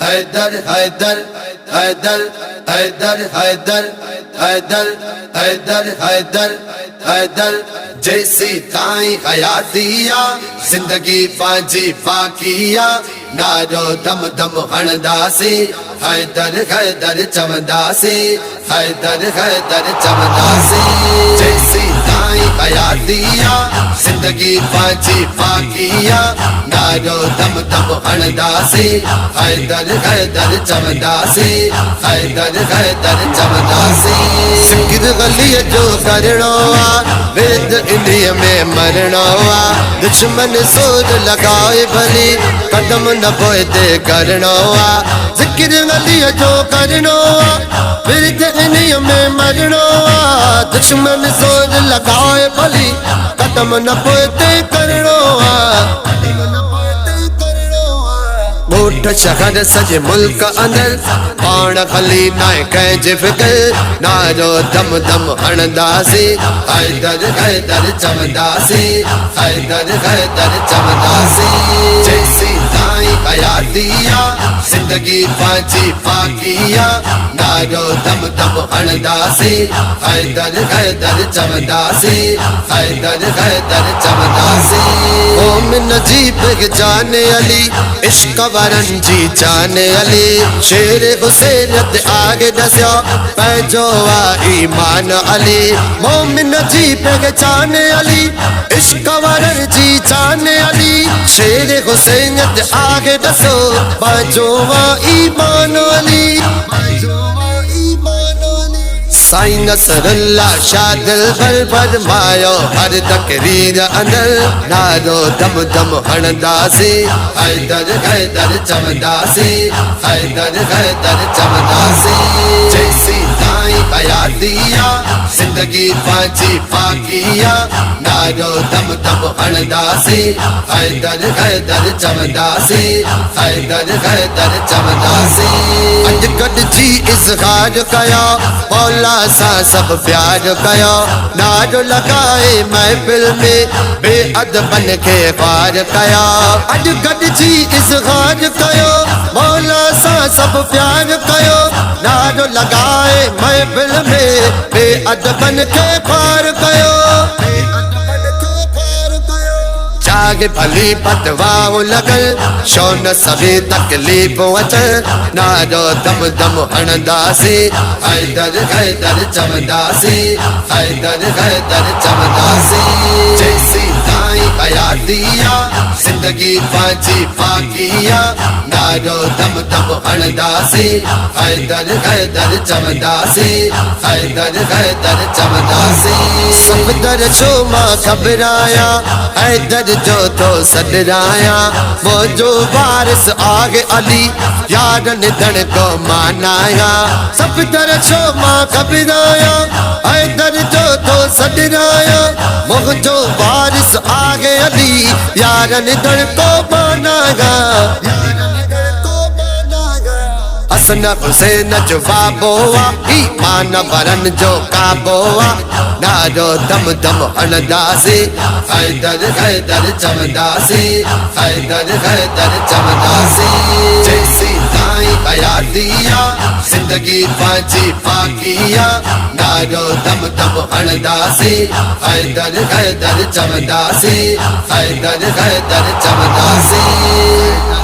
हैदर हैदर हैदर हैदर हैदर हैदर हैदर हैदर हैदर जैसी ताई हयातिया जिंदगी पाजी पाकिया नारो दम दम हणदासी हैदर हैदर चमदासी हैदर हैदर चमदासी जैसी ताई हयातिया जिंदगी पाजी पाकिया नारो दम दम हणदासी हैदर हैदर चमदासी हैदर हैदर चमदासी सिंगिर गली जो करणो वेद इंडिया में मरणो दुश्मन सोच लगाए भली कदम न बोते करनो जिक्र गली जो करनो वेद इंडिया में मरणो दुश्मन सोच लगाए भली कदम न बोते करनो गोठ शहर सज मुल्क अंदर पाण खली नाए कंहिंजे फिकर नारो दम दम हणदासी हैदर हैदर चमदासी हैदर हैदर चमदासी जैसी ताई हयातिया जिंदगी पाजी पाकिया नारो दम दम हणदासी हैदर हैदर चमदासी हैदर हैदर चमदासी मोमिन जी पहचाने अली इश्क वरन जी जाने अली शेर हुसैन ते आगे दस्या पैजो ईमान अली मोमिन जी पहचाने अली इश्क वरन जी जाने अली शेर हुसैन ते आगे दसो पैजो ईमान अली साईं नसरुल्लाह शाह दिलबर फरमायो हर तकरीर अंदर नारो दम दम हणदासी हैदर हैदर चमदासी हैदर हैदर चमदासी जैसी ताई हयातिया जिंदगी पाजी पाकिया नारो दम दम हणदासी हैदर हैदर चमदासी हैदर हैदर चमदासी अजकद जी इज़हार कया मौला सा सब प्यार कयो नारो लगाए महफिल में बेअदबन के पार कया अजकद जी इज़हार कयो मौला सा सब प्यार कयो नारो लगाए महफिल में बेअदबन के पार कयो जाग भली पतवाओ लगल शौन सभी तकलीफ अचल नारो दम दम हणदासी हैदर हैदर चमदासी हैदर हैदर चमदासी जैसी ताई हयातिया जिंदगी पाजी पाकिया नारो दम दम हणदासी हैदर हैदर चमदासी हैदर हैदर चमदासी सब दर छो मां घबराया हैदर जो तो सदराया वो जो वारिस आगे अली यारन धन को मानाया सब तरह छो मां घबराया हैदर जो तो सदराया वो जो वारिस आगे अली यारन धन को मानाया हसन हुसैन जो बाबोआ ईमान वरन जो काबोआ नारो दम दम हणदासी हैदर हैदर चमदासी हैदर हैदर चमदासी जैसी ताई हयातिया जिंदगी पाजी पाकिया नारो दम दम हणदासी हैदर हैदर चमदासी हैदर हैदर चमदासी।